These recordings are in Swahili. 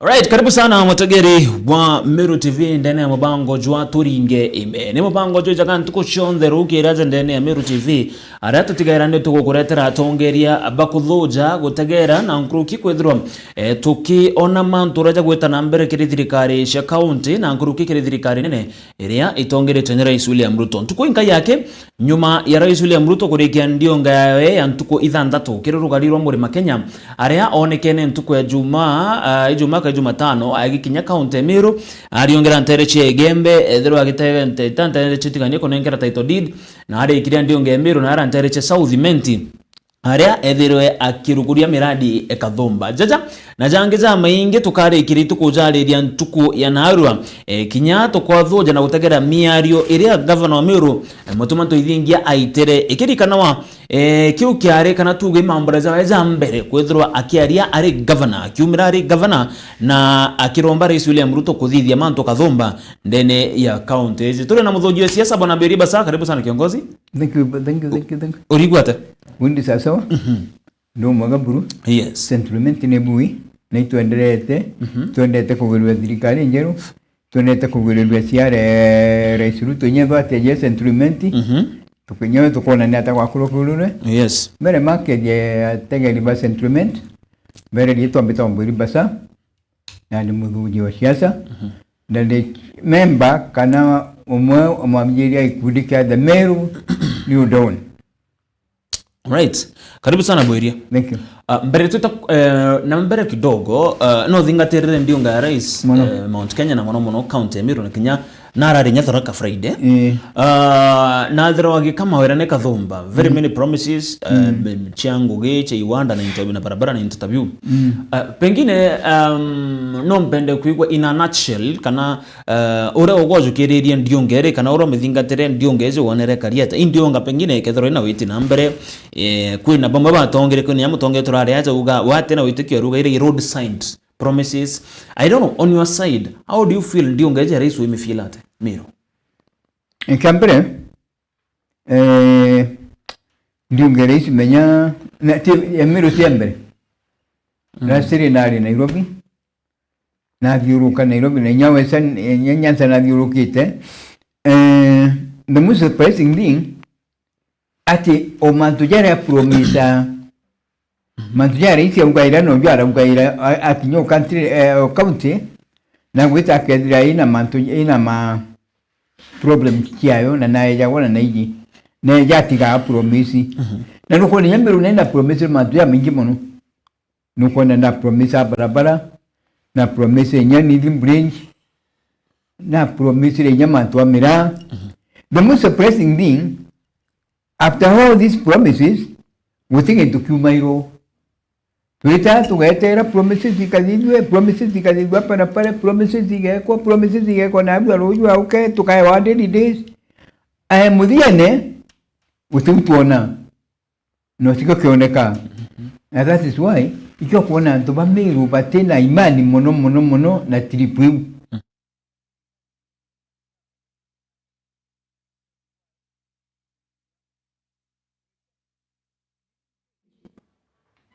Alright, karibu sana mwategeri wa Meru TV ndani ya mabango jwa turinge ime. Ni mabango jwa jaga ntuko shonde ruki iraje ndani ya Meru TV. Arata tigaira ndio tuko kuretera atongeria bakuthuja gutegera na nkuruki kwithirwa tuki ona mantu raja gweta na mbere kiri thirikari cia county na nkuruki kiri thirikari nene iria itongerete ni Rais William Ruto. Ntuko inka yake nyuma ya Rais William Ruto kurikia ndio ngawe ya ntuko ithandatu kiri rugarirwa muri Kenya aria onekene ntuko ya Jumatano agikinya county Meru ariongera ntere Gembe ethero agitege ntere chitiganie konengera title deed na ari ikiria ndio Meru na ara ntere South Menti aria ethirwe akiruguria miradi ekathomba jaja na jangiza maingi tukari ikiritu kujariria ntuku ya narua kinya tukwathunja na gutegera miario iria governor wa Meru mutumanto ithingia aitere ikirikana wa kiu kiare kana tuge mambraza za mbere kwethirwa akiaria ari governor akiumira ari governor na akiromba Rais William Ruto kuthithia manto kathomba ndene ya county hizi tule na muthoji wa siasa bwana Beriba Saka. Karibu sana kiongozi. Thank you. Urigwata Wundi sasa ndo magaburu yes settlement ne bui na tuendelete kugurwa thirikari njeru tuendelete kugurwa ciare Rais Ruto nyeva ate settlement tukinyewe tukona ni atakwa kurukurure yes mere market ya tegeli ba settlement mere lito ambito mbiri basa na ni mudhuji wa siasa ndale member kana umwe umamjiria ikudika the Meru New Dawn. Right. Karibu sana Bweria. Thank you. Mbere tuta na mbere kidogo no thingatirire ndio nga Rais Mount Kenya na mono county Meru na Kenya narari Nyathoraka Friday. Na throgi kama werane kathomba very many promises changu geche Iwanda na interview na barabara na interview. Pengine no mpende kuigwa in a nutshell kana ora ogojukiriria ndio ngere kana ora mithingatire ndio ngeze wonere karieta ndio nga pengine kethoro ina witi na mbere kwina bamba batongere kwina yamutonge turare aja uga wate na witikio ruga ile road signs promises. I don't know, on your side how do you feel ndio ngeze Rais we feel ate Meru Kambere ndio ngere menya na Meru tiambere na siri nari Nairobi na viuruka Nairobi na nyawe san nyanza na viurukite the most surprising thing ati o mantujara promisa mantujara isi ungaira no byara ungaira atinyo country county na gwita kedira ina ina ma problem kiayo na naye jagona naiji na jatiga promisi na nuko ni Meru nenda promisi mantujara mingi mono nuko na promisa barabara na promisi nyani bridge na promisi nyamantu amira. The most surprising thing after all these promises we think into Kumairo tuita tugetera promises ikadidwe para promises igeko na abwa roju auke tukae wade days mudhiane utuona no siko kioneka and that is why ikiwa kuona ndoba Meru batena imani mono na tripu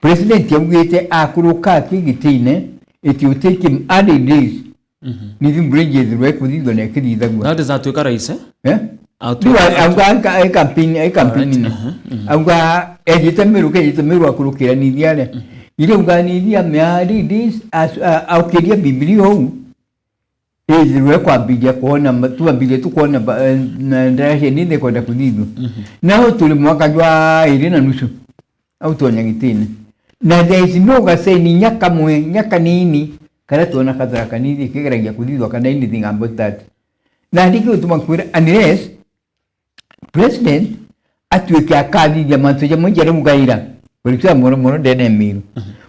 President yamwete akuruka kigitine it will take him 8 days ni bridges rekudidwa na kididagwa that is atuka Rais anga campaign anga ejita Meru akurukira ni diale ile ugani dia meari this aukiria Biblia huu ezirwe kwa bidia kuona tuambile tukuona na ndaje ninde kwenda kudidwa nao tulimwaka jwa 2.5 au tuonyagitine na there is no gase ni nyaka nini kana tuona kadra kanidi kigeragia kudidwa kana anything about that na ndiki utumakwira unless president atweke akadi ya manto ya mujere mugaira kulitwa mono ndene Meru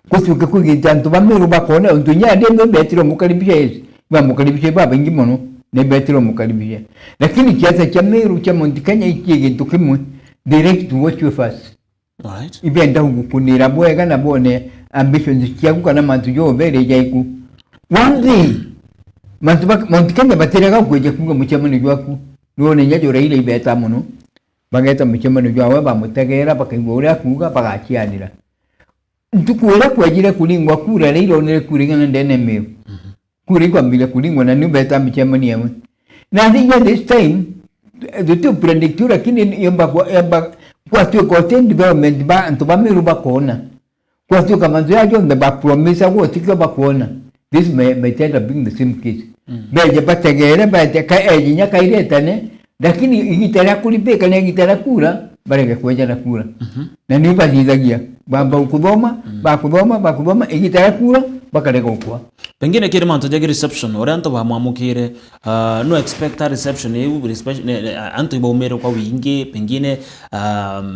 kusuke kugita ntuba Meru bakona untunya ndembe betiro mukaribisha hizi ba mukaribisha baba ingi mono ne betiro mukaribisha lakini kiasi cha Meru cha Mount Kenya ikige tukimwe direct to what you first. Alright. Ibenda hukunira bwega na bone ambitions kiaku kana mantu yo bere jaiku one thing Mount Kenya baterega kweje kunga muchemani jwaku none nyajo raile ibeta mono bageta muchemani jwawe bamutegera bakigura kuga bagachianira ntukuera kwajira kulingwa kura leiro ne kuringa ndene Meru kurikwa mbile kulingwa na nubeta mchemani yawe. Na thinya this time, tu predictu lakini yamba kwa tu content development ba antuba miru ba kona. Kwa tu kama ndio ajo ba promise ko tikyo ba kona. This may tend to bring the same case. Beje pategere ba te ka ejinya kairetane lakini igitara kulipeka na igitara kura bareke kweja na kura. Na ni bajizagia bamba kudoma igitara kura bakareka kwa. Pengine kile manto jagi reception ore anto ba mwamukire no expect a reception anto iba umere kwa wingi pengine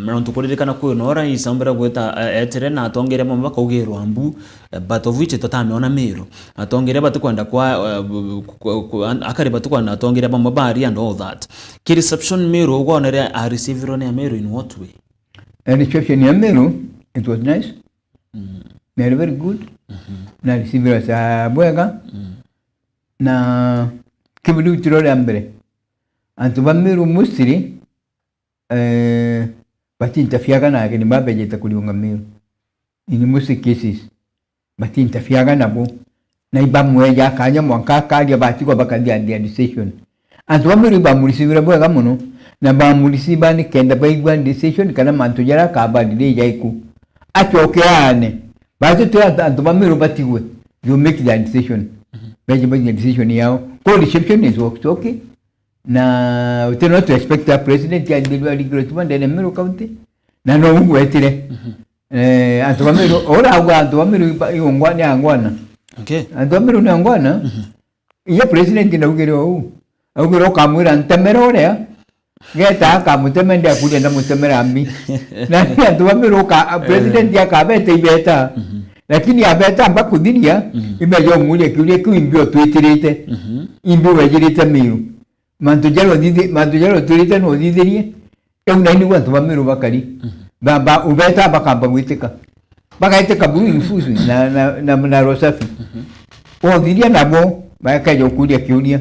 mranto kuririkana kwa nora isambera gweta etere na atongere mamba kaugero ambu but of which tatameona mero atongere batukwanda kwa akare batukwanda atongere bamba bari and all that ki reception mero gonere a receive rone mero in what way? A reception ya mero, it was nice. Very good. Na receiver sa bwega na kibidu tirole ambere antu bamiru musiri batinta fiaga na ke ni babeje takuliunga miru ini musi cases batinta fiaga na bo na ibamwe ya kanya mwanka kalia batiko bakadia dia decision antu bamiru bamulisibira bwega muno na bamulisiba ni kenda baigwa decision kana mantu jara ka badile yaiku achokeane basi tu antu bamiru batigwe you make the decision. Beje make the decision yao. Call reception is okay. Na we not to expect a president ya deliver recruitment in Meru County. Na no ungu etire. Antu bamiru ora agwa antu bamiru yongwani angwana. Okay. Antu bamiru ni angwana. Iya president na ugero. Ugero kamwira ntemero ore. Geta kamutemende akuja na mutemera ambi. Na antu bamiru ka president ya kabete ibeta. Lakini abeta amba kudiria imejo mule kule kuimbio twetirite imbio wejirite miru mantujalo turite no didirie euna ni wantu bamiru bakari baba ubeta bakamba witika bakaiteka buru infusu na rosafi o diria nabo bakajo kulia kiulia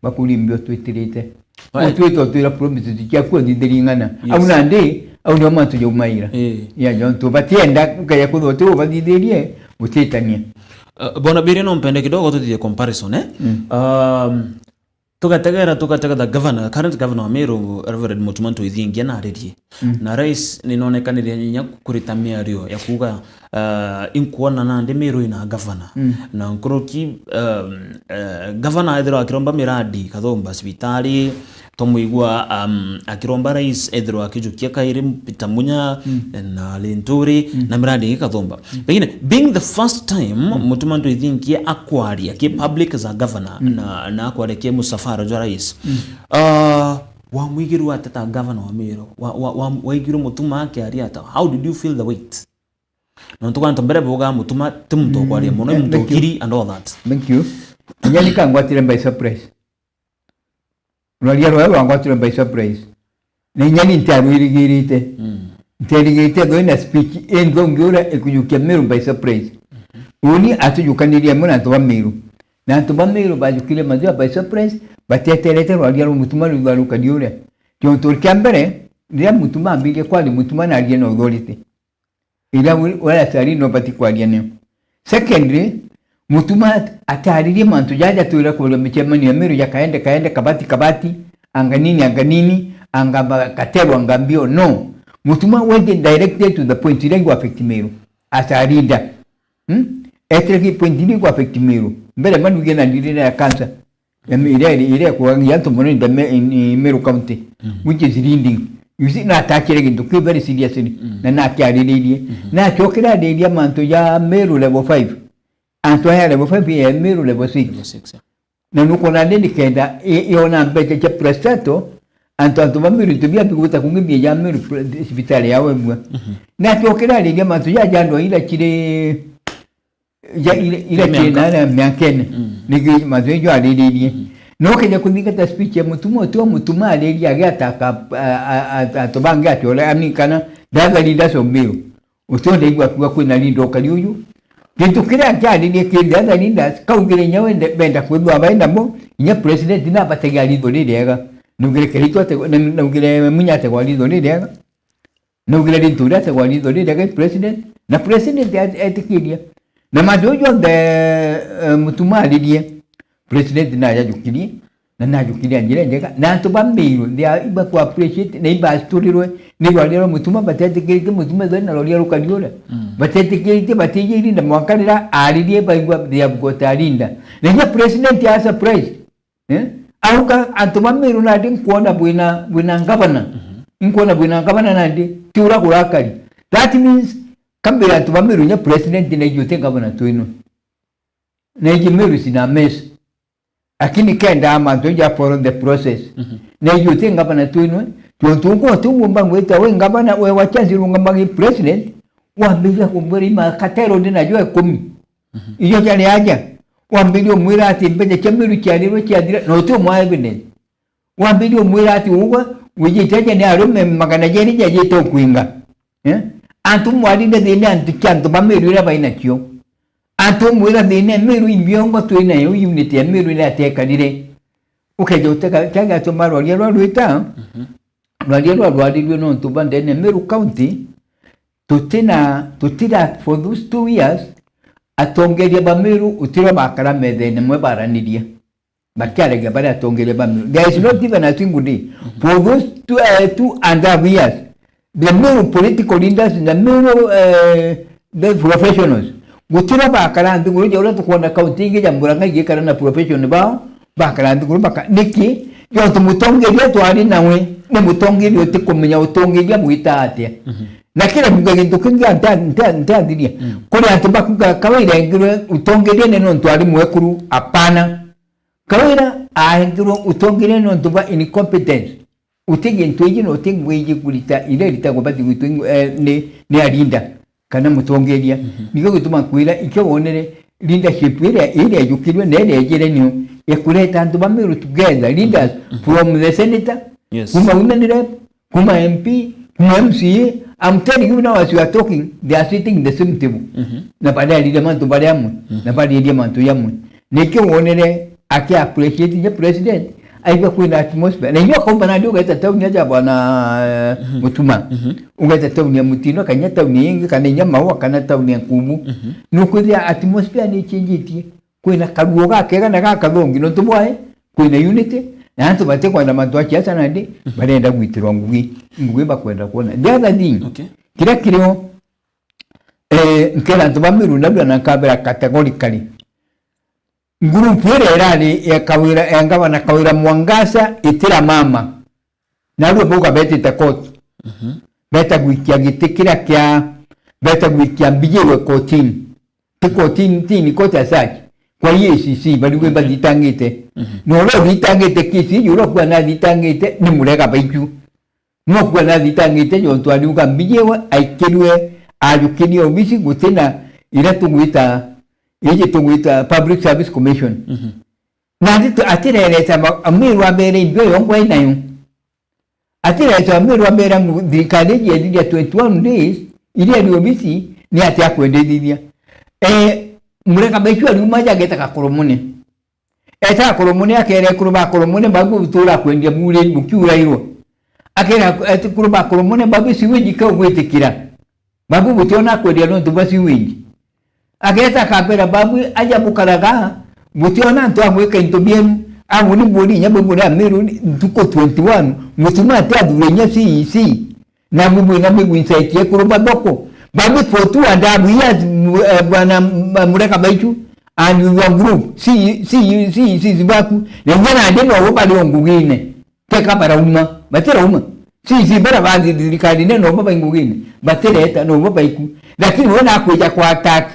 bakuli imbio twetirite otweto twira promise tikia ko didiringana auna ndi au ndio mantu jo maira ya jonto batienda kaya kudhoto badidirie utitania bona birino mpende kidogo tudie comparison tukategera the governor current governor Meru Reverend Mutumanto Ithingia na arerie na rais ninonekanire nyinya kuritamia rio ya kuga inkuona na ndi Meru ina governor na nkoroki governor ethero akiromba miradi kathomba hospitali tomuigwa akiromba rais ethero akijukia kairi Peter Munya na Lenturi na miradi kathomba pengine being the first time Mutumanto Ithingia akwaria ki public as a governor na akwaria ki musafara jwa rais wa muigiru atata governor wa Meru wa waigiru mutuma akiaria ata how did you feel the weight no tukanta mbere boga mutuma tumto kwaria muno mutokiri and all that? Thank you. Nyani kangwatire by surprise. Rwalia rwangwatire by surprise. Na nyani ntabirigirite. Ntabirigirite goina speech endo ngura ekuyukia Meru by surprise. Uni atujukaniria muna to Meru. Na to Meru bajukile mazia by surprise bateterete rwalia mutuma rwaruka diure. Tio turkambere ndia mutuma ambige kwali mutuma na alieno authority. Ila wala tari no pati kwa diane. Secondly, mutuma ataririe mantu jaja tuira kwa mchemani ya Meru ya kaende kabati anganini angaba katero angambio no. Mutuma went directed to the point ile kwa affect Meru. Atarida. Etreki point ile kwa affect Meru. Mbele manu gena ndire ya cancer. Ya ile kwa yanto mono in Meru County. Which is leading. You see na atakire gintu ke very seriously na kyaririe na chokera dedia manto ya Meru level 5 anto ya level 5 ya Meru level 6 na nuko na ndeni kenda iona mbete cha prestato anto Meru tubia bikuta kungi ya Meru hospitali yawe mwa na chokera dedia manto ya jando ila chire ya ila china na myakene nigi manto ya dedia no kenya kunika speech ya mutuma aleri agata atobanga atole amikana daga linda Meru utonde igwa kwa na lindo kaliuyu kintu kira cyane ni kinda linda kaungire nyawe benda kwidwa baina mo nya president na bategali dolirega nugire kerito te nugire munyate kwa lido lirega nugire lintura te kwa lido lirega president na president etikidia na madojo de mutuma aleri president na yajukirie na najukiria njira njega na antu bambiru ndia iba ku appreciate na iba storirwe ni rwalero mutuma batetekirite mutuma thona rwalero kadiora batetekirite batijiri na mwakanira aririe baigwa dia gotarinda na president ya surprise auka antu bambiru na din kuona bwina ngabana inkuona bwina ngabana nandi tiura kurakari that means kambira antu bambiru nya president na yote ngabana twino na yimeru sina mess lakini kenda ama tuja follow the process na yote ngabana twino tuntungo tumumba ngweta we ngabana we wachanzi rungamagi president wambira kumburi makatero ndina joe 10 iyo cyane yaja wambira mwira ati mbele chamiru cyane cyadira no to mwa evidence wambira mwira ati uwa wejitaje ni arume magana jeri jaje to kuinga antu mwali ndine antu kyantu bamiru ira baina kyo antu mwira ndine miru ibyongo twina yo unity ya miru ira tekanire ukeje uteka cyanga to maro yero ruita rwaliro rwaliro no tubande ne Meru County tutira for those 2 years atongeria bamiru utira bakara methene mwe baraniria bakyarega bara atongeria bamiru there is not even a single day for those 2.5 years the Meru political leaders the Meru the professionals gutira bakara nduguru jora tukona county nge jamburanga yekara na professional bakara nduguru baka niki yo tumutongeria twari nawe ne mutongeria utikumenya utongeria mwita atia na kila mugagendo kinga ntandiria kuri atubakuga kawaira ngiro utongeria neno ntwari mwekuru apana kawaira ahengiro utongeria neno ntuba incompetence utege ntweje no tingweje kulita ile litagobati gwitu ne alinda kana mutongeria nigo gutuma kwira ikyo leadership ile yukirwe nene yegerenyo yakureta antu bamiru together leaders from the senator kuma unanire kuma MP kuma MCA. I'm telling you now as you are talking they are sitting in the same table na baada ya mantu bariamu na baada ya mantu yamu nikyo onere aki appreciate the president aiba kuina atmosphere na hiyo kwamba na ndio gaita tauni aja bwana mutuma ungaita tauni ya mutino kanya tauni yengi kana nyama wa kana tauni ya kumu nukudia atmosphere ni change kuina karuoga kega na kakadongi no tumwae kuina unity na antu bate kwenda mantu acha na ndi barenda gwitirwa ngugi bakwenda kuona the other thing kira kirio nkela antu bamiru nabyo na kabera categorically group ile irani ya kawira yangaba na kawira Mwangasa itira mama nalwe boga bete takot beta gwikia gitikira kya beta gwikia bijewe kotini tikotini tini kota saki kwa EACC baliwe baditangite no lo ditangite kisi yulo kwa na ditangite ni murega baiku no kwa na ditangite yo twali uka bijewe aikelwe ayukini obisi gutena ila tungwita yeje tungwita Public Service Commission na ndito atireleta amiru abere ibyo yongwa inayo atireleta amiru abere ndikaleje ya 21 days ile ni obisi ni ati akwendedidia mureka baichu alumaja geta kakoromone eta koromone akere kuruba koromone babu butura kwendia mure mukiura iro akera ati kuruba koromone babu siweji ka gwetekira babu butiona kwendia no tubasi weji aketa kapera babu aja bukaraga butiona ntwa mweka intobienu amuni bodi nyabo bodi amiru tuko 21 mutuma ati nya CEC na mubu na mubu insight ye kuruba doko babu for 2.5 years bwana mureka baichu and your group see zibaku nengana ndeno wobali ongugine teka para uma batera uma si bara bandi dirikali neno baba ngugine batera eta no baba iku lakini wana kuja kwa attack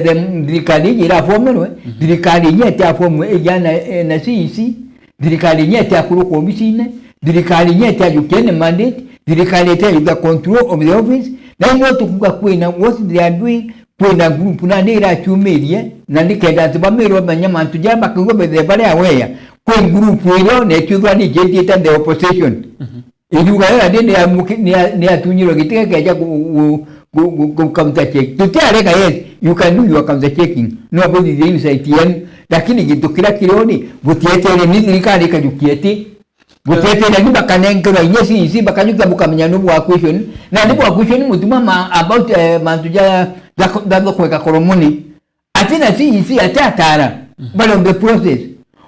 the dirikali jira fomu dirikali nyete afomu ejana na CEC dirikali nyete akuru komisine dirikali nyete ajukene mandate dirikali nyete the control of the office na hiyo tukuka kwina what they are doing kwina group na ndira chumerie na ndikenda tubamero banyama tujamba kugobe the bare aware kwa group ile ne chuzwa ni jeti the opposition iluga ndende ya ni atunyiro gitike kaja ku counter check tutare ka yes you can do your counter checking nobody is inside yen lakini gitukira kironi butiete ni dirikali kajukieti butiete ni bakanengero nyesi isi bakanyuka bukamenya no wa question na ndipo wa question mutuma about mantuja dado kweka koromoni atina si atatara balonge process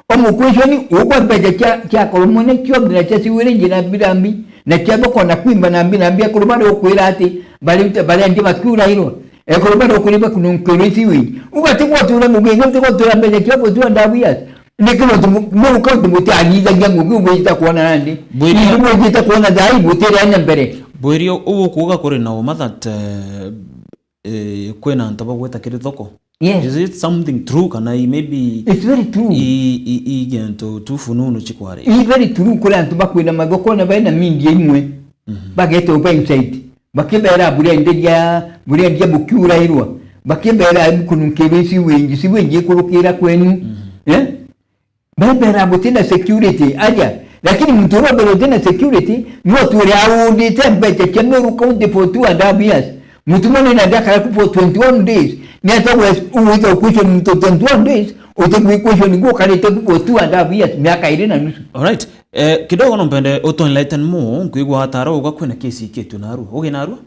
omukweshoni ukwambeje kya kolomone kyo bina chasiwire njina birambi na cyabo kona kwimba nambi akolomane okwira ati bali andi bakura hiro ekolomane okuriba kununkerisi wi ugatikwa tuna mugengo tiko turambeje kyo kwa ndabiyas nikino mu ko tumuti agiza jangu ngubita kuona nandi ngubita kuona dai butera nyambere bwerio ubu kuga kuri na uma that kwena ntaba gweta kiri thoko. Yes. Is it something true? Kana maybe it's very true. Gento tufununu chikware. It's very true kula ntuba kwena magoko na baina mingi imwe. Bagete open inside. Bakibera buri ndia bukyura irwa. Bakibera kununkebesi wengi si wengi kurukira kwenu. Babera butina security aja. Lakini mtoro bero tena security no turi audi tembete kemeru county for 2.5 years. Mutumone na daka for 21 days. Ni atawe uwito question to 21 days. Ote question go kale te for 2.5 years miaka 2 na nusu. All right. Kidogo nompende auto enlighten mo kuigwa hatara uga kwena kesi ketu naru. Oge naru?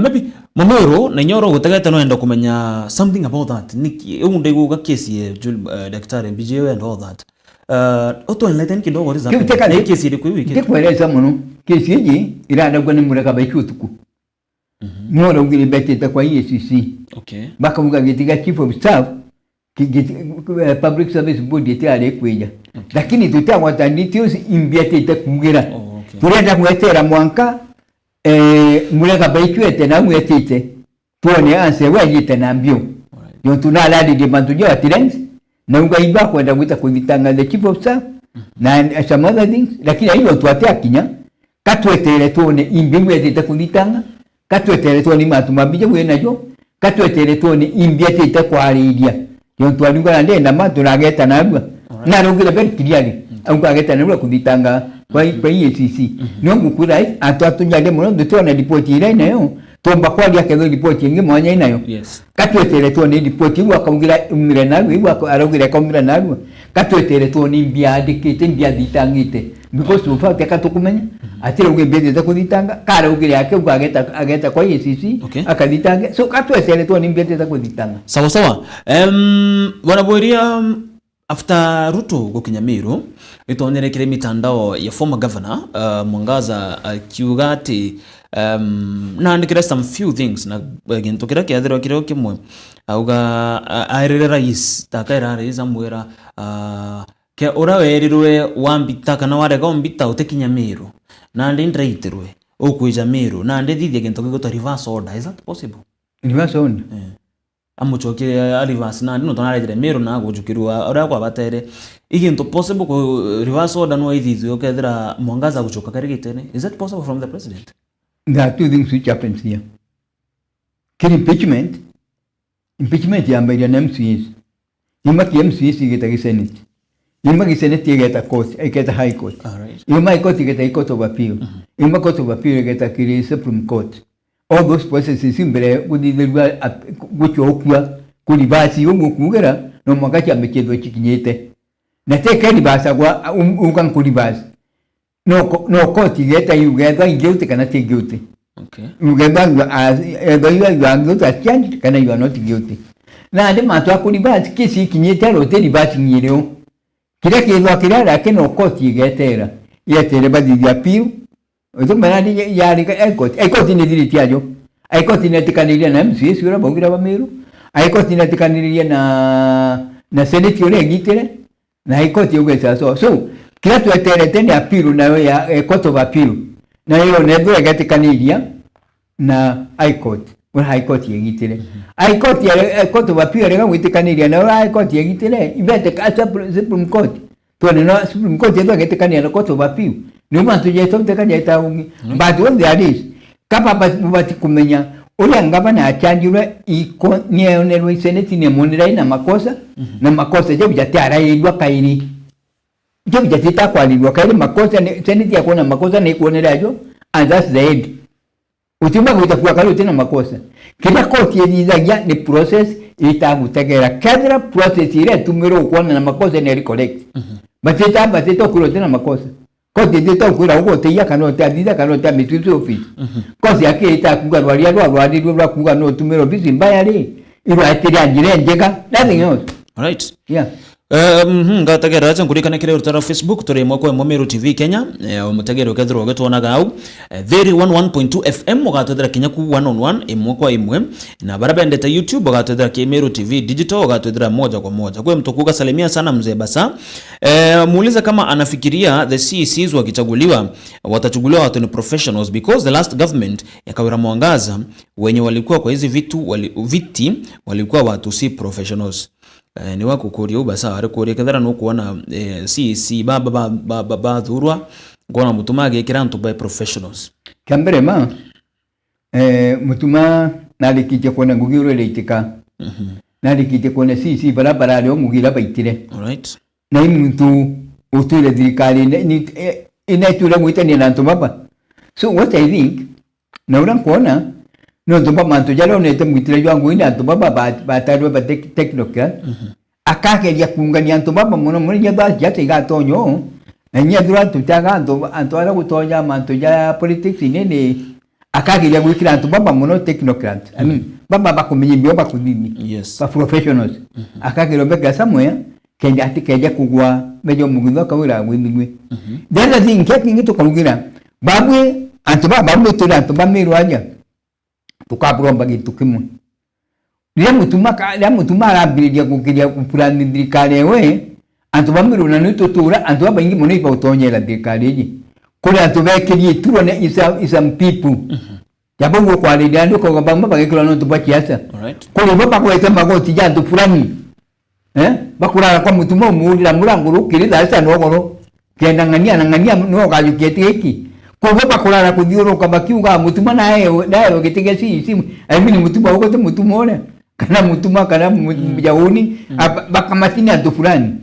Maybe momero na nyoro gutageta no enda kumenya something about that. Niki unde go kesi daktari BJO and all that. Auto enlighten kidogo riza. Kesi ile kwa wiki. Tekweleza muno. Kesi hii irada gwa ni mureka baikutuku. Mworo ngili beteta kwa EACC. Okay. Baka mga gitiga chief of staff public service board yetale kweja. Lakini tutawatanditios imbiateta kugira. Turenda kuetera mwanka mureka baikwete na mwetete. Tuone anse wajite na mbio. Yo tunaladi de bantuja atirens na ungaiba kwenda kuita kuvitanga the chief of staff na some other things. Lakini hiyo tuatea kinya katwetere tuone imbimweteta kuvitanga katwetere tuone matumabije wenajo katwetere tuone imbiateta kwariria yo twalinga ndenda matu nageta nabwa na rugire very clearly au ageta nabwa kuvitanga kwa EACC no ngukura atatunyage muno ndutona report ile nayo tomba kwa yake report yengi mwanya inayo yes katwetere tuone report wa kaungira umire nawe wa arugire kaungira nawe katwetere tuone imbiadikite imbiaditangite because ufa katukumenya atire ugebeze kuditanga kara ugire yake ageta kwa EACC akaditanga so katwetere tuone imbiadita kuditanga sawa sawa wanaboria after Ruto gokinyamiro itonerekere mitandao ya former governor Mwangaza akiugati na andikira some few things na gintu kira kiathiro kireo kimwe auga airire rais takaira rais amwera ke ora werirwe wambita kana warega ombita utekinyamiro na ndindraitirwe okuija miro na ndithithia gintu giguta reverse order. Is that possible? Reverse order amuchoke reverse na ndino tonarejere miro na gujukirwa ora kwa batere igintu possible ko reverse order no ithithio kethira Mwangaza guchoka karigitene. Is that possible from the president? There are two things which happens here. Impeachment ya mbele na MCS. Imaki MCS igeta Senate. Imaki Senate igeta court, igeta high court. Alright. Imaki court igeta court of appeal. Imaki court of appeal igeta kiri Supreme Court. All those processes imbere kudidilwa guchokwa kulibasi umukugera no mwakachi amechedo chikinyete. Na teka libasa kwa ungan kulibasi. No court igeta yugeta guilty kana te guilty. Okay. Ugenda guilty as change kana you are not guilty. Na ade matwa kulibasi kisi kinyete rote libasi nyireo. Kile kizo kirara kino court igetera. Yetere badi ya appeal. Ozo manadi yari ka court ni diritiajo. Court ni tikaniria na MCS yura bogira bamero. Court ni tikaniria na Senate yore gitere. Na court yogesa so kila tuetere tena appeal na ya court of appeal. Na hiyo nedo yatikaniria na high court. Wa high court yegitere. Court of appeal rega witikaniria na high court yegitere. Ibete ka Supreme Court. Tuone no Supreme Court yedo yatikaniria na court of appeal. Ni mtu je tomte kanya taungi. But when there is kapa bati kumenya ule ngaba na achanjure iko nione Senate ni monera ina makosa na makosa je bijatara yidwa kaini. Je bijatita kwa lidwa kaini makosa ni Senate yako na makosa ni kuonera jo and that's the end. Utimba kutakuwa kali tena makosa. Kila koti yidija ni process itagutegera kadra process ile tumero kuona na makosa ni recollect. Batita kulo tena makosa. Koti dito kura uko te ya kanota dida kanota mitwitu office. Kosi yake ita kuga walia rwa kuga no tumero office mbaya le. ilo atiria njire njega, nothing else. Alright. Yeah. Ngatagera acha nkurikana kire rutara Facebook turi mwako ya Meru TV Kenya umutegero kethiro getwona gau very 11.2 FM ugatwethera Kenya ku 1 imwako imwe na barabendeta YouTube ugatwethera ki Meru TV Digital ugatwethera moja kwa moja. Kwa mtukuka salimia sana mzee Basa. Muuliza kama anafikiria the CECs wakichaguliwa watachaguliwa watu ni professionals because the last government ya Kawira Mwangaza wenye walikuwa kwa hizi viti walikuwa watu si professionals. Ni wako kuria ubasa ari kuria kethera no kuona CEC baba thurwa ngona mutuma gekira ntu by professionals kambere ma mutuma nalikije kona ngugiro leitika nalikije kona CEC barabara leo mugira baitire. Alright. Na muntu utule thirikari ni inaitula mwitani na ntu baba. So what I think na unakuona no tumba manto jalo nete mwitire yangu ina ntu baba batarwe ba technical akakeria kungania ntu baba muno muri nyaba jate gatonyo enya dura tutaga antu ara gutonya manto ya politics nene akakeria gwikira ntu baba muno technocrat. I mean baba bakumenye byo bakudini. Yes. Ba professionals akakeria bega somewhere kende atikeja kugwa mejo mugitho kawira gwithigwe. The other thing kekingi tukarugira babwe antu baba mutira antu bamiru anya tukabulomba gitu kimwe. Ria mutuma arambiriria gukiria kupurani thirikari we antu bamiru na nitutura antu abaingi muno iba utonyera thirikari iji kuri antu bekirie turo ne isam people yabo kwa rida ndo ko bamba bagekira no tubakiasa. Alright. Kuri baba ko etamba goti ja antu fulani bakurara kwa mutuma muurira muranguru kirida asa no goro kenda ngania no gayukete eki ko bakurara kuthiuruka bakiuga mutuma nae gitege simu I mean mutuma uko te mutuma ole kana mutuma kana mjauni bakamatini antu fulani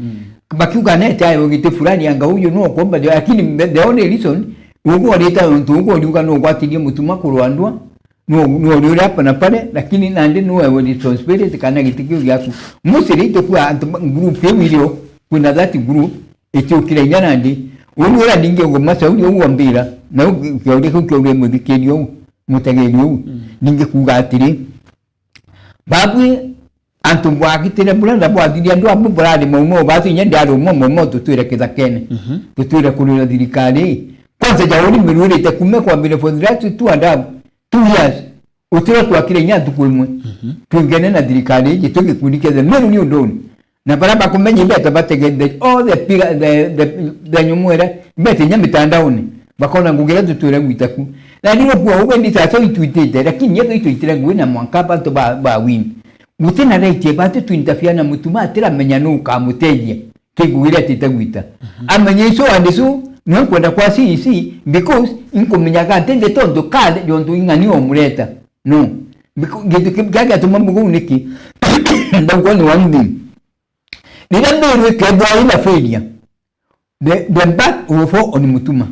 bakiuga nae tayo gite fulani anga huyo no kwamba lakini the only reason uko aleta mtu uko aliuka no kwatilie mutuma kurwandwa no uri hapa na pale lakini nande no wewe responsibility kana gitikio yako musirito kwa group yao kuna that group echo kirenya ndi uri ndinge ngo masauri uambira na ukiore mudhikirio mutagerio ninge kugatiri babwe antu bwagitire bulanda bwagiria ndo abu brade momo batu nyenda ro momo tutwire kithakene tutwire kulira thirikari kwanza jauri miruri te kume kwa bile for the last 2 years utira twakire nya tukulmwe tungene na thirikari iji tugikundikeze meru ni undoni na baraba kumenye beta bategede all the nyumwera beta nya mitandaoni bakona ngugira tutwire gwitaku na niwo kwa ubendi sasa itwitete lakini yeto itwitire ngwina mwankapa to ba win mutina reite bate twinterfere na mutuma atira menya no kamutejia kigugira titagwita amenye so andiso no kwenda kwa CEC because inkomenya gatende tondo kale yondu ingani omuleta no because gaga tumambugu niki ndangwa ni wandi nirambere kebwa ina failure the back of on mutuma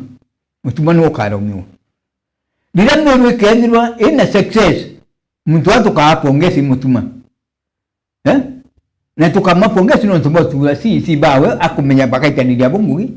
no karo myo nirambere kebwa ina success mtu watu kaapongezi mutuma na tukamapongezi no tumba si bawe akumenya bakaitanira bungugi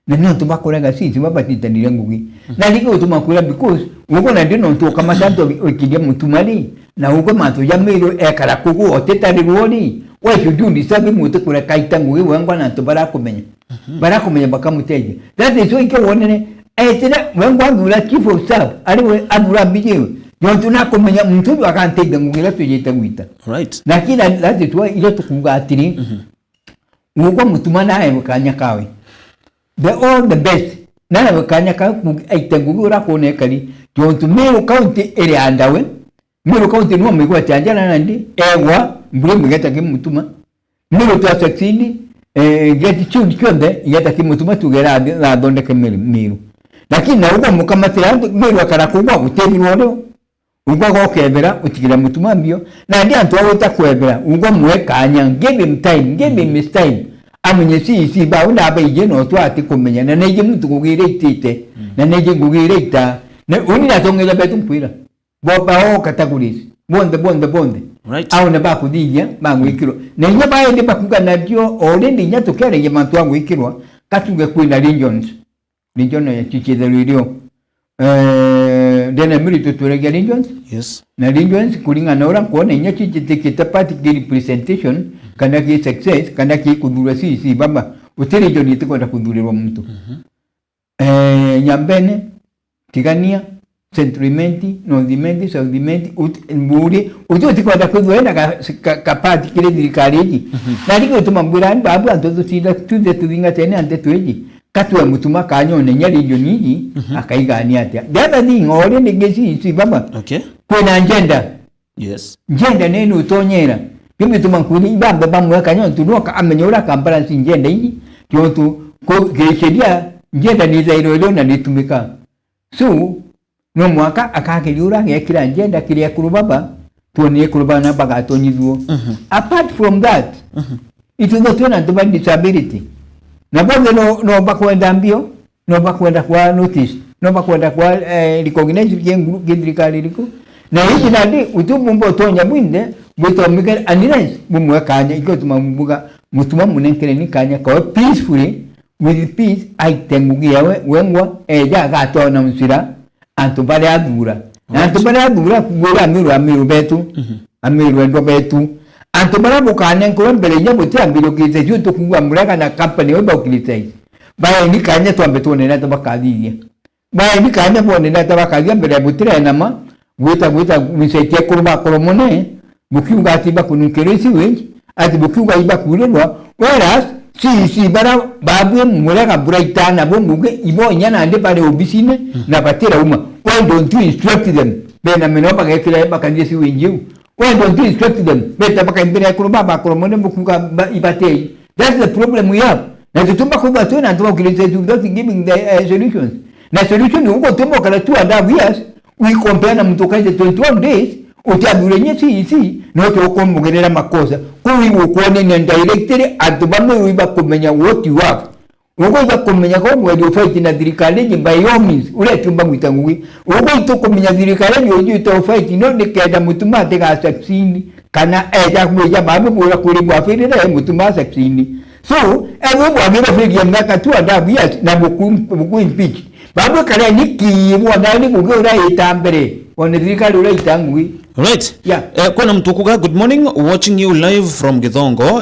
na no tubakoraga si babatinira ngugi na liko tumakura because uko na ndino to kama santo okidia mutumali na uko mato ya mero ekara kugu otetari ruoni we should do this sabi mutu kura kaita ngugi wangwa na to barakumenya bakamuteje that is why ke wonene etena wangwa ngula chief of staff aliwe abura bijewe yontu nakumenya mtu akantega ngugi la tujeta gwita. Right. Na kila lazima tuwa ile tukunga atiri uko mutuma nae mukanya kawe the best nana wakanya ka aitengugura kone kali yontu Meru County ere andawe Meru County no megwa tanjana nandi ewa mbure mugeta kimutuma Meru to succeed get chunde yata kimutuma tugera na donde Meru lakini na uko mukamatira Meru akarakugwa utebi wolo uko gokebera utigira mutuma mbio na ndi antu awota kwebera uko mwekanya give him time amenye si ba una baije no twati kumenya na neje mtu kugire itite na neje kugire ita na uni na tongela betu mpira boba o katagurisi bonde right au na ba kudija bangwikiro na nya ba ende bakuga na dio already nya tokere ye mantu angwikirwa katuge kwina region ya chiche the radio then Miri to regions. Yes. Na regions kulingana na kuona nyaki kiteketa party representation kana ki success kana ki kudura si baba uteri joni tukwenda kudhurirwa mtu. Nyambene Tigania Centrimenti Nordimenti Soudimenti muri uti kwenda kudhuenda ka party kile dirikali na ndiko tumambura babu antozo sida tuze tudinga tene ante tweji katwa mutuma kanyone nyali joni akaigania atia dada ni ngore ndegesi si baba. Okay. Kuna agenda. Yes. Agenda neno utonyera. Kimi tumankuni bamba bamwe kanyo tunoka amenyora kampala sinjenda hii. Kyo tu ko gesheria agenda ni zairo na nitumika. So no mwaka akakiliura ngekira agenda kile kurubaba tuone kurubana baga tonyidwo. Apart from that, it is not one disability. Na bonge no bakwenda mbio, no bakwenda kwa notice, no bakwenda kwa recognition yengu gidrikali liko. Na hizi nadi utubumbo tonya mwinde buto mike unless bumwe kanya iko tumambuga mutuma munenkere ni kanya kwa peacefully with peace aitengugia wengwa eja gato na msira antubale adura. Antubale adura kugora amiru betu amiru endo betu antubale bukanya nkoro mbere nya buti ambiro kize yuto kugwa muraka na company oba ukilitei baya ni kanya twambetone na tabakadhiye baya ni kanya bone na tabakadhiye mbere butira nama Gwita misaitia kuruba koromone bukiuga atiba kunukeresi wengi ati bukiuga iba kurenwa whereas si bara babu murega buraitana bonguge ibo nyana ande pale obisine na batera uma why don't you instruct them bena menoba gekira bakandisi wengi why don't you instruct them beta bakambira kuruba ba koromone bukiuga ibatei. That's the problem we have. Na tutumba kuba tuna ndo kilise without giving the solutions na solution ni uko tumbo kala 2.5 years. We compare na mtu kaje 21 days utaburenye si no to komugerera makosa kuri ukone ne directly atubame wiba kumenya what you have uko iba kumenya ko mwe fight na dirikali by all means ule tumba ngwitangui uko ito kumenya dirikali yo ito fight no ne keda mutuma te ga saksini kana eja kuja babu kula kuri mwafiri na mutuma saksini so ewe bwagira fegi ngaka tu adabu na buku impeach babu kale niki mwadani kugora itambere onedrika lura itangui. Right. Yeah. Kuna mtukuga, good morning, watching you live from Githongo,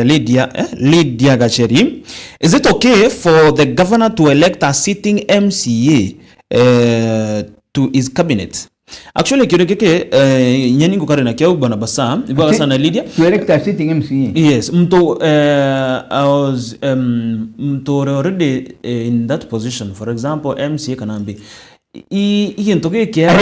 Lydia Gacheri. Is it okay for the governor to elect a sitting MCA to his cabinet? Actually kile kike nyeni ngukare na kiau bana basa ibwa sana Lydia to elect a sitting MCA. Yes, mto I was already in that position. For example, MCA kanambi igintoke kia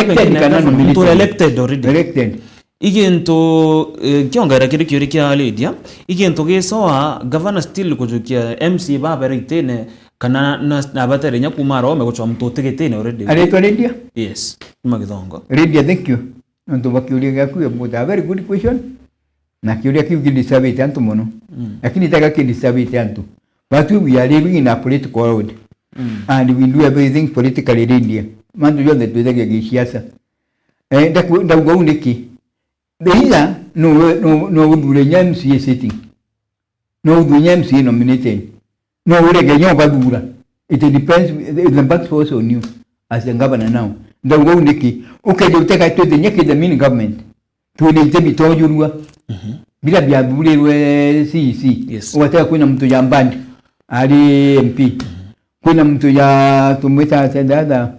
mto elected already. Elected. Igento kiongera kile kile kia Lydia igintoke sawa governor still kujukia MCA ba beritene kana na bateri nya kumara ome gochwa mtu tegete ne already. Areto Lydia? Yes. Magithongo. Lydia, thank you. Ndo bakiulia gaku ya muda very good question. Na kiulia kiu gidisabe tanto mono. Lakini taka kidisabe tanto. But we are living in a political world. And we do everything politically in India. Mandu yonde tuwezeke gisiasa. Da ugauniki. Dehiza no udure MCA sitting. No udure MCA nominated. No urege nyomba dura. It depends, the back force on you as the governor now. The Woniki, okay, you take to the Nyaki, the mini government. To the Tebito Jurua. Bila Biabule CC. Yes. Whatever Quinam to Yamband. Ali MP. Quinam to Ya to Meta said the other.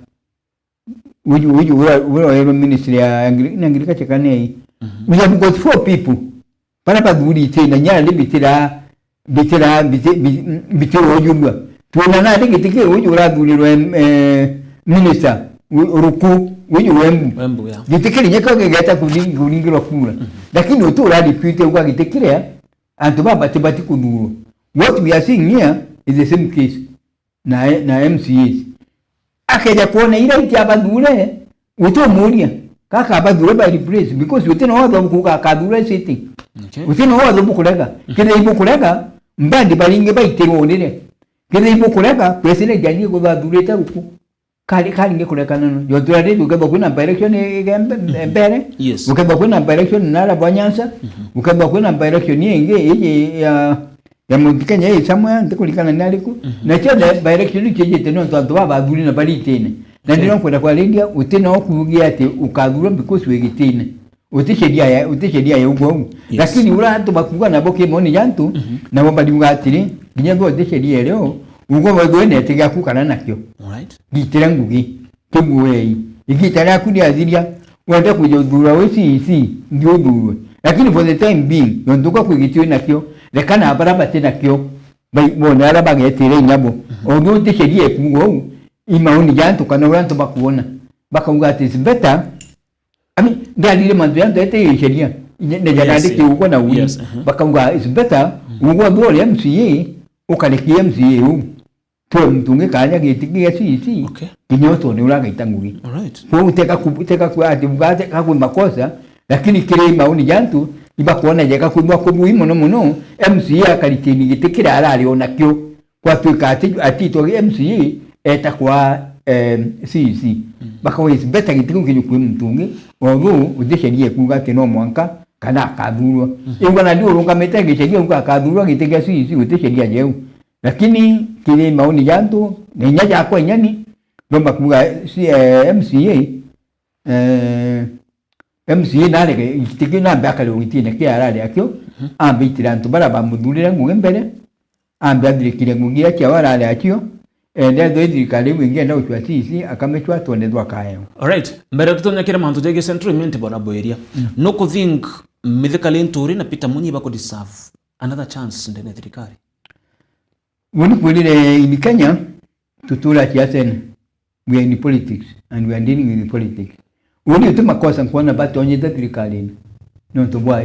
Would you were ministry Anglica Chacane? We have got 4 people. Parapagudi, Tanya, Libitira. Bitiro Jurua. To another ticket, would you rather minister, Ruku, would you Wembu, yeah. The ticket geta kuningira kura. Lakini utu radi pite uka kitekea and baba tebati kuduru. What we are seeing here is the same case na MCAs. Akaja kuona ila itabadure utu muria. Kaka abadure by the place because you know what kuka kadure sitting. Okay. You know what bukulega. Kile ibukulega mbandi balinge baitego onere. Kile ibukulega president jani ko badureta ruku. Kali ngekuleka nano yodura de ukaba kuna direction mbere. Yes. Ukaba kuna direction nala bwanyansa ukaba kuna direction yenge ya mudikanya samwa ndikulikana naliko na chede direction cheje teno twa baduri na bali tene na ndino kwenda kwa Lydia utina okugia ati ukathurwa because wegitine utisheria ya ugo lakini ura antu bakuga na boke moni yantu na bobadi ugatiri ginya go utisheria leo ugo wegwene tiga kukana nakyo right gitira ngugi kiguwei igitara kudi aziria wenda kujodura wesi ndio durwe lakini for the time being yonduka kwigitio nakyo lekana abaraba tena kyo bai bona araba getire nyabo odo utisheria kugo imauni yantu kana urantu bakuona bakauga ati is better dalile mandu yantu ete sheria ne janade ki uko na wi bakauga is better ugo dole MCA ukaleki MCA u to mtunge kanya gitikia sisi kinyoto ni uraga itangugi alright kwa uteka kwa ati bugate kakwe makosa lakini kile mauni yantu ibakuona jeka kubwa kubwi muno MCA akalitini gitikira arali onakyo kwa twika ati to MCA eta kwa CC bakawe is better gitiku kinyu kwa mtunge ogo udesherie kuga teno mwanka kana kadhurwa ingana ndio runga metenge sheria uka kadhurwa gitikia CC udesheria jeu lakini kile maoni yantu ni nyaja kwa nyani nomba kuga MCA nale gitikia na bakale witine kia arali akyo ambitira ntu baraba mudulira ngembere ambadrikire ngugira kia warali akyo ndio thirikari wingi na uchwa sisi akamechwa tonethwa kayo alright mbere tutonya kire mantu jege central bona boeria no ko think mythically nturi na Peter Munyi bako deserve another chance ndene thirikari woni kwelile in Kenya tutula kiasene we are in politics and we are dealing with politics woni utuma kosa kuona batonye thirikari no to boy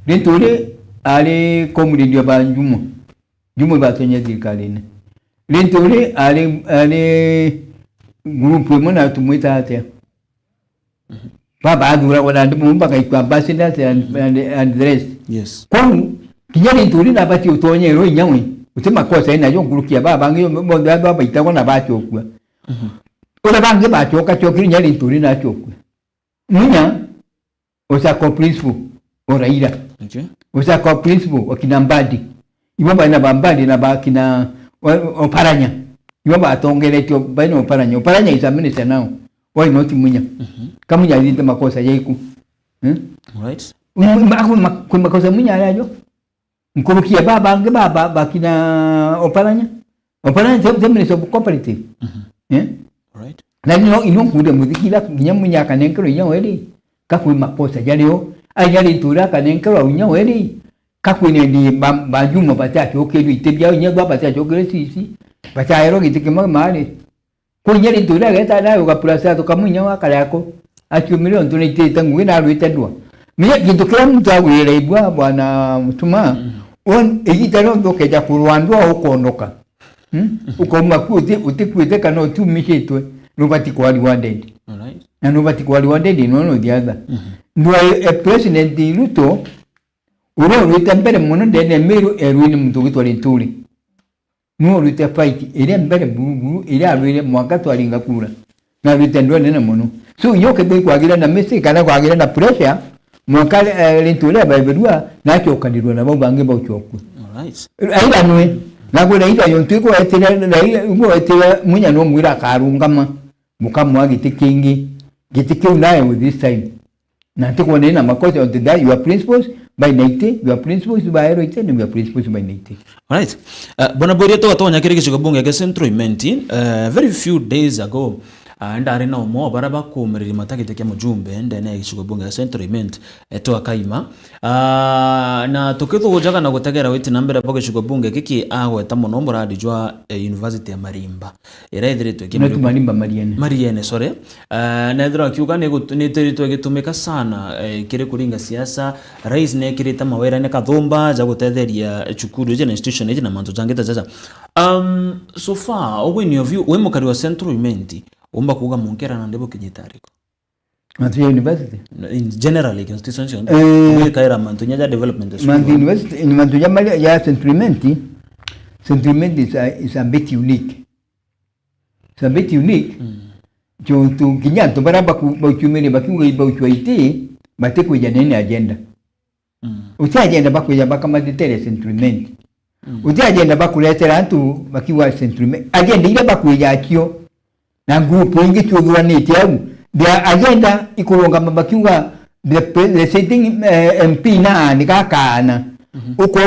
nturi ale komudi ndio banjumo jumo batonye thirikari Lentore ale grupo mona tumuita ate. Baba adura wala ndimu mpaka ikwa ambassadors and the rest. Yes. Kwanu kinyani nturi na bati utonye ro nyawe. Utema kosa ina yo ngurukia baba ngiyo mondo ado abaita na bati okwa. Ora bange bati okachokiri nyali nturi na chokwa. Munya osa ko principle oraira. Okay. Osa ko principle okinambadi. Ibaba na bambadi na bakina Oparanya. You are tongeretio by no Oparanya. Oparanya is a minister now. Why not Munya? Kamunya did the Makosa Yaku. Right. Makosa Munya Rajo. Nkurukia baba baba bakina Oparanya. Oparanya is the minister of cooperative. Right. Then you know, in Kuda Mudikila, Yamunya can anchor in your way. Kaku Makosa Yario. I got into Raka and anchor in your way. Kakwene di bajuma bataki okeli tebya nyagwa bataki okeli sisi batayero gitikema mali kunyeri tura geta na yoga plasa to kamunya wakala yako akumilio ntone tangu na ruitedwa miye gindukira mtu agwire ibwa bwana mtuma on egitano ndokeja kurwandwa ukondoka ukoma kuti utikwite kana utumishetwe nobati kwa rewarded alright na nobati kwa rewarded no the other ndo president Ruto uro ruta mbere muno ndene meru erwini mtugi twali ntuli no ruta fight ile mbere buru ile arwire mwaka twalinga kula na ruta ndo nene muno so yoke be kwagira na mesi kana kwagira na pressure mwaka lintule baibirwa na chokandirwa na bange bauchokwe alright aida nwe na gura ida yontiko etera na ile ngo etera munya no mwira karungama mukamwa gitikingi gitikeu naye with this time na tiko nena makosa on the day your principles by 90 your principles by 80 and your principles by 90 alright bona boria to atonya kire gicigo bunge ge central very few days ago ndari na mo baraba kumiriri matagite kya mujumbe ndene gicigo bunge ge central eto akaima na toketho gojaga na gutagera witi nambere pa gicigo bunge kiki agweta muno muradi jwa university ya Marimba iraithiritwe kimwe Marimba Mariene sorry na ithira kiuga ni tiritwe gitumika sana kire kuringa siasa rais ne kirita mawera ne kathumba ja gutetheria chukuru je na institution je na manto jangeta jaja so far when your view we mukari wa central umba kuga munkera na ndebo kinyitariko Mantu University in generally constitution we kaira mantu nya development Mantu University in mantu ya Central is a bit unique. It's a bit unique. Jo tu kinyanto baraba ku bauchumele bakingo bauchwaite bateko janene agenda. Uta agenda bakuya bakama detere Central Uta agenda bakuletera antu bakiwa Central agenda ile bakuya akyo na group ingi tuguranite au their agenda ikulonga mabakiuga the sitting MP na nikakana uko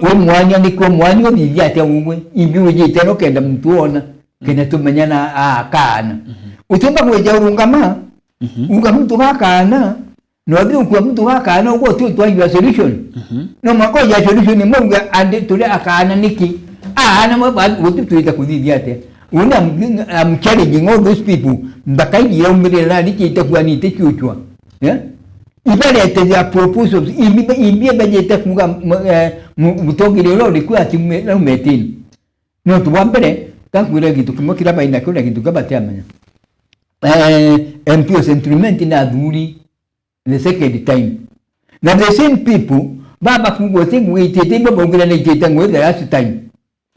we mwanya niko mwanya thithia ate umwe imbi ujite no kenda mtuona kena tumenyana akana utemba kweja urungama unga mtu wakana no abi ukwa mtu wakana uko tu twa solution no makoja solution ni munga ande tule akana niki ana mabad wotu tuita kuthithia ate una I'm challenging all those people mbakai ya umire na dikita kwa ni techuchwa yeah ibalete ya proposals imbi bajeta kuga mutogire lo liku ati na metin no tuwambere kakwira gitu kumokira baina kula gitu kabati amanya MP sentiment na dhuri the second time na the same people baba kugo tingu itete babongira na itete ngwe the last time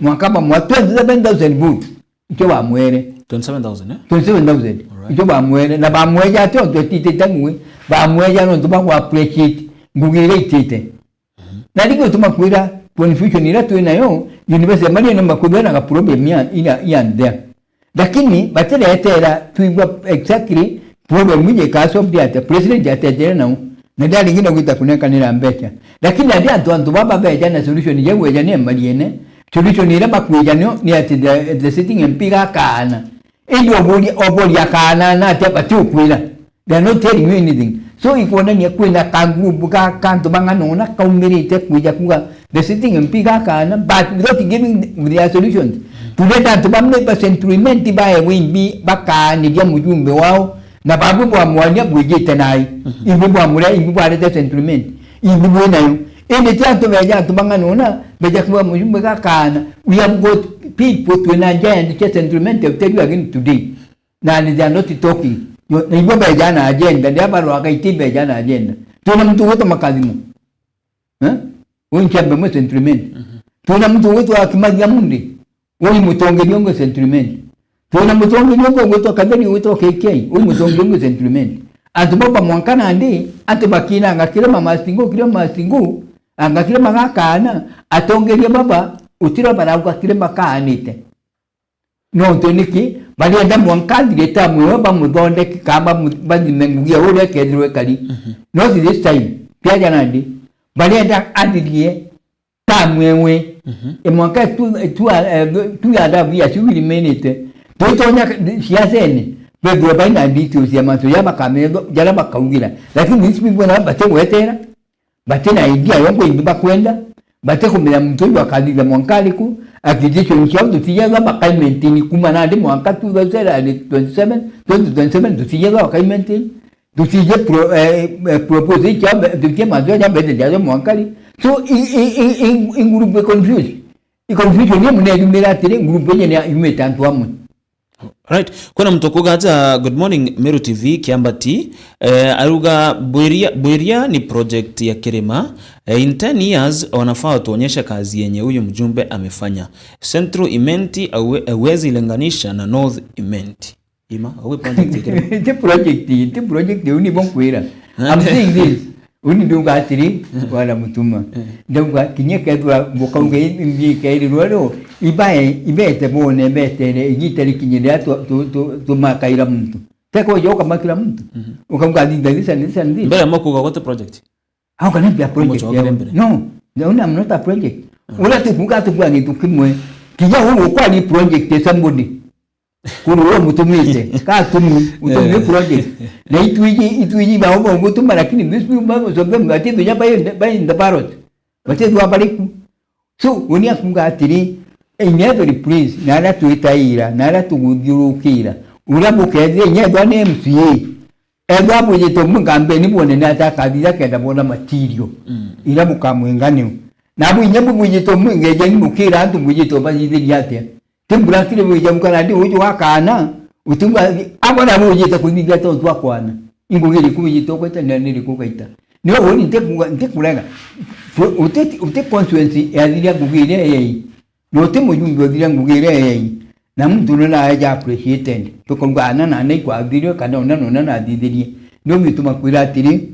mwaka ba mwa 27,000 votes ito ba mwere 27,000 27,000 ito ba mwere na ba mweja to itete ngwe ba mweja no tuba kwa appreciate ngugire itete na diko tumakwira confusion ila tu nayo university mali na makubera ka problem ya there lakini batele etera tuigwa exactly problem ile ka solve ate president ate na dali ngine kuita kuneka nila mbecha lakini adi antu baba beja na solution yewe ya ne maliene solution ile bakweja no ni ate the sitting MP ka kana ndio oboli ya kana na ate batukwira they are not telling you anything so ikona ni kwenda ka group ka kanto banganona ka umirite kuja kuga the sitting MP ka kana but without giving their solutions tuleta tubamne sentiment bae wimbi baka ni dia mujumbe wao na babu bwa mwanya bwigite nai ibu bwa mure ibu bwa rete sentiment ibu bwa nayo ene tanto beja tubanganona beja kwa mujumbe ka kana we have got people to an agenda sentiment of tell you again today na they are not talking na ibu beja na agenda ndia baro akaiti beja na agenda tuna mtu wote makazimu unchambe mo sentiment tuna mtu wote akimagia mundi woi mutonge biongo sentiment tuna mutonge biongo wote kadani wote keke woi mutonge biongo sentiment atuboba mwankana andi atubakina ngakira mama singo angakira magakana atongeria baba utira barauka kire makanite no toniki bali enda mwankandi leta mwe ba mudonde kamba bandimengugia ule kedrwe kali no this time pia janandi bali enda adilie tamwewe emwanka tu ya davi ya siwili menete totonya siasene bego baina ndito sia mato ya bakamendo jala bakaugira lakini these people na bate wetera bate na idea yongo imba kwenda bate kumenya mtoyo akaliza mwankaliku akijisho chao tutiyaga bakaimentini kuma na ndi mwanka 2027 tutiyaga bakaimentini tutije propose chao tukie mazo ya bete jazo mwankali so in group confused confusion ni mune mera tele group yenye ya imetantu amu right kuna mtokoga hata good morning Meru TV Kiambati aruga Bweria ni project ya Kirima in 10 years wanafaa tuonyesha kazi yenye huyu mjumbe amefanya Central Imenti awezi lenganisha na North Imenti ima awe project ya the project uni bonkwira I'm saying this uni dunga atiri wala mutuma dunga kinyeke dwa bokaunge imbi kairi rwaro ibete bone bete igitari kinyira to makaira mtu teko joka makira mtu ukaunga dinda ndi mbele mako kwa project how can it be a project no I'm not a project ula tukunga tukwangi tukimwe kijya huko kwa ni project somebody kuruwa mutumite ka tumu utumwe project na ituiji ba homo mutuma lakini bisu mama zobe ngati dunya by in the parrot bate dwa bariku so unia kunga atiri never please nara tuitaira nara tugudurukira urabukeje nyedwa ne MCA edwa buje to mungambe ni bone na takadira kenda bona material ira mukamwenganyo na buje buje to mungeje ni mukira antu buje to bazidi yate timbura kile buje mukana ndi ujo wakana utunga abona buje to kundiga to twakwana ingugiri kubije to kweta nani kukaita niwe woni ntekulaga ute consequence ya diria gugire yeye note mujumbe diria gugire yeye na mtu na aja appreciated to kongana na nei kwa video kana ona na didirie ndio mituma kuiratiri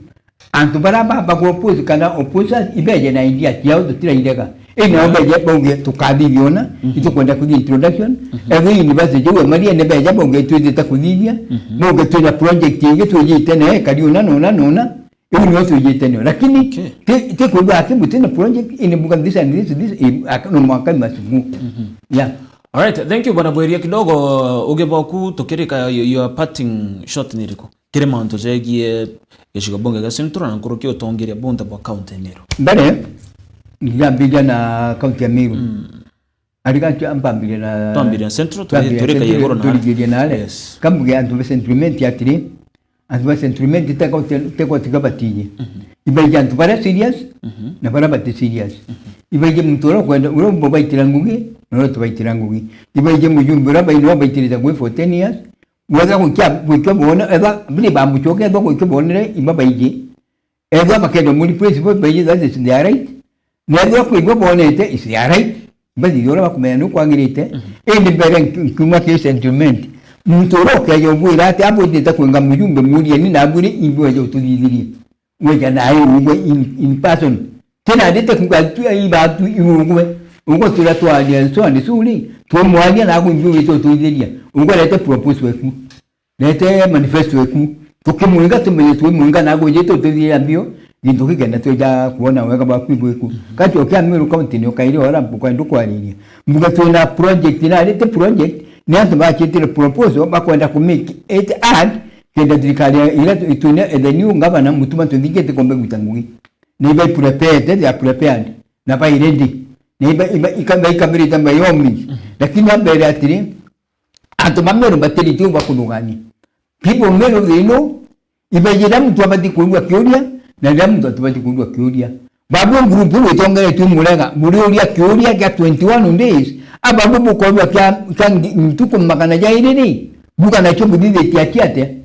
antu baraba bagopose kana oposa ibeje na india yao tutira idega ina obeje bonge tukadhiona itukwenda kuthi introduction every university we maria ne beja bonge tuite kuthithia bonge tuina project ingi tujite ne kali una hiyo ni watu wajite ne lakini te kwa akibu tena project ine buka this no mwaka masimu yeah. All right, thank you bwana Bweria. Kidogo ugeboku tukirika your parting shot niriko kire manto jegie yeshiga bonge ga central na nkuruki utongeria bonda bwa county Meru mbere nigambija na county ya Meru alikanti ambambile na tambile central tureka yegoro na tuligiria na ale kambuge antu sentiment ya tiri antu sentiment teko tikabatije ibaje antu para serious na para bate serious ibaje mtoro kwenda urombo baitirangugi no tubaitirangugi ibaje mujumbura baino baitiriza gwe for 10 years mwaza kukia bona eba bili bamuchoke eba kukia bonere ibabaije eba makedo muri principle baije that is the right ndio kuigo bonete is the right bali yora bakumenya kwangirite ende bere kuma ke sentiment mtoro kwa yongwira ati abo ndita kwenga mujumbe muri ni naburi ibwe yo tudidiri weja nayo ugwe in person tena ndete kugatu ibatu iungwe ungo tula twalia so andisuli twomwalia na kunjuri to tudiria ungo lete propose weku lete manifesto weku tukimuinga tumenye tumunga na goje to tudiria bio gintu kigenda tuja kuona wega ba kwibweku kati okya Meru county ni okaire ora bukwenda kwariria mbuga tuna project na lete project ni antu bakitire proposal bakwenda ku make it add kenda dirikali ila itune the new governor mutuma tundikete kombe gutangugi ni by prepared they are prepared na by ready ni by ikamiri tamba yomi lakini ambele atiri antu Meru batiri tu bakudugani people Meru they know ibajira mtu abadi kuwa kioria na ndamu tubati kundwa kioria babu group wetongere tu mulega mulia kioria ya 21 days ababu bukolwa kan mtuko makana jaireni buka na chobu dide tiatiate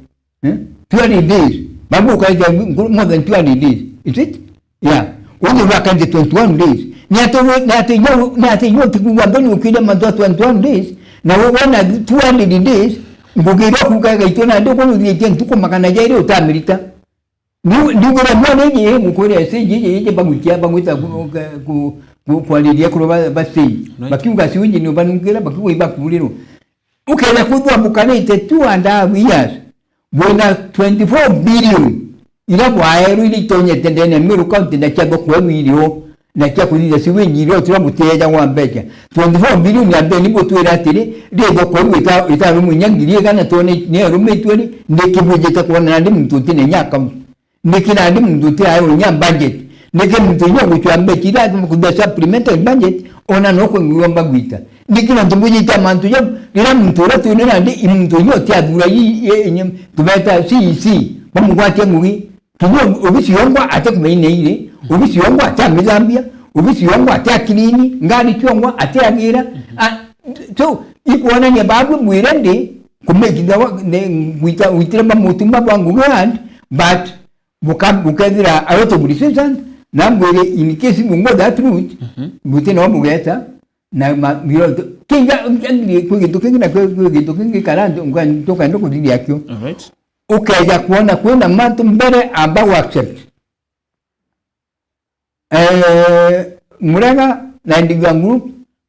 20 days babu kaja more than 20 days is it yeah when you work on the 21 days ni ato tikungwa bani ukida manzo 21 days na wana 200 days mbugiro kukaga itona ndo kono dide tuko makana jaire utamirita Ndigora mwana yeye mukore seje bagutia bagwita ku kwalidia kuroba basi bakiuga siwinji no banungera bakiwa ibakubuliro ukela kudwa bukanete 2.5 years bona 24 billion ila bwaero ili tonye tendene Meru county na chago kwa milio na chago kuliza siwinji ro turamuteja wambeja 24 billion ya beni botwera tiri lego kwa ita rumu nyangirie kana tone ne rumu tweli ndikibujeta kwa nandi mtutine nyaka nikina ndi mduti ayo nya budget nike mtunyo kuchwambe kila kuda supplementary budget ona noko ngomba gwita nikina tumbuji ta mantu yo ila mtura tu nina ndi mtunyo tia dura yi tubeta si bamugwate ngugi kinyo obisi yongwa ate kumeine ile obisi yongwa ate mizambia obisi yongwa ate kilini ngani kyongwa ate agira so ikuona ni babu mwirende kumekidawa gwita witira bamutumba bwangu grand but bukadira ayoto bulisensan na mbere in case mungo that route butena wamugeta na miro kinga ngiri kugitukenge kugitukenge karando ngani toka ndoko dili yakyo alright ukaja kuona kwenda matu mbere ambao accept muranga na ndiga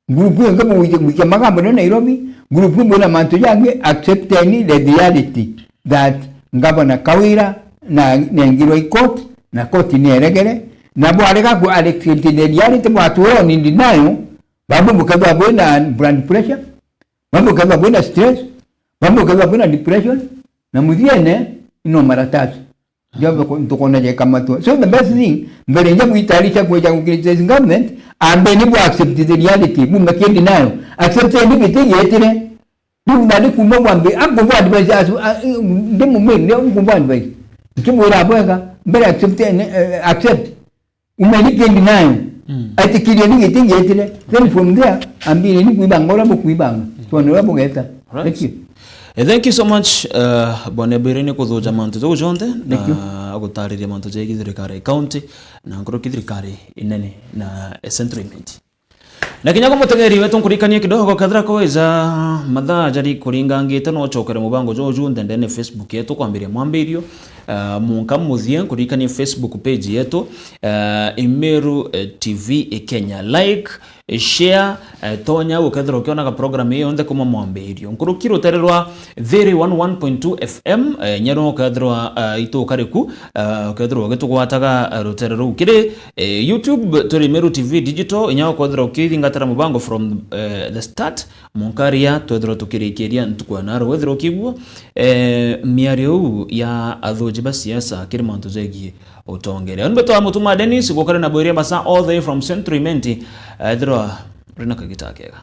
group ngabo wike magambo na Nairobi group mbona mantu yange accept any the reality that ngabona Kawira na ngiro ikoti na koti ni eregere na bwarega ku electricity the reality bwatuo ni ndinayo babu mukaba bwana blood pressure babu mukaba bwana stress babu mukaba bwana depression na mudiene ino mara tatu jambo tukona je kama tu so the best thing mbele njabu italisha kuja kukirize government ambe ni bwa accept the reality bu makendi nayo accept ni bite yetire bu ndali kumba ambe ambo bwa advice asu ndemu mimi ndio kumba advice kimura bwega mbele accept umelikendi nayo atikiria ni gitingi yetire then from there ambire ni kuibanga bo kuibanga tuonera bogeta thank you so much bwana Birene kuthuja mantu zo jonde na gutariria mantu je githirikari county na ngoro githirikari inene na centralment na kinya mutegeri wetu nkurikanie kidogo kadra kweza mathaa jari kuringa ngite no chokere mubango jo junde ndene Facebook yetu kwambiria mwambirio munka muthie kurikania Facebook page yetu Imiru TV Kenya, like share tonya ukethira ukionaga program iyo ndhe kuma mwambirio nkurukiro utererwa 311.2 FM nyero ukethira itu kariku ukethira ugitugwataga ruterero ukiri YouTube turi Imiru TV Digital inya ukethira ukithingatira mubango from the start munkaria twethira tukirikiria ntukwana wethira ukigwa miario ya athoji ba siasa kiri mantu zegi utongere onbeto amutuma Dennis gukare na boiria basa all the way from Central Imenti thro rina kagita kega.